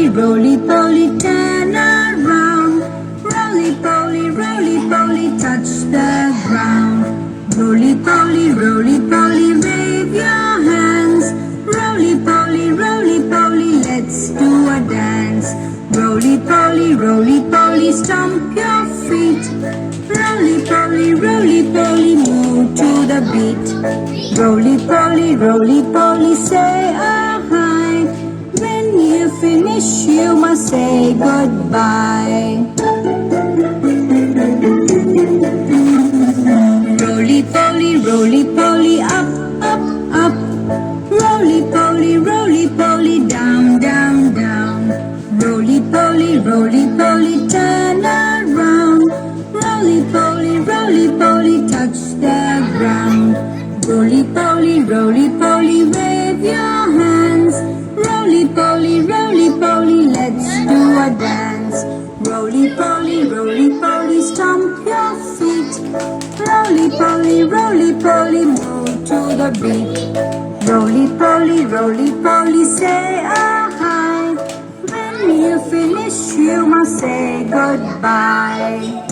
roly poly, turn around. Roly poly, touch the ground. Roly poly, wave your hands. Roly poly, let's do a dance. Roly poly, stomp your feet. Roly poly, move to the beat. Roly poly, say a hi. When you finish, you must say goodbye. Roly poly, up, up, up. Roly poly, down, down, down. Roly poly, turn around. Roly poly, touch the ground. Roly poly, wave your hands. Roly poly, let's do a dance. Roly poly, stomp your feet. Roly poly, move to the beat. Roly poly, say a hi. When you finish, you must say goodbye.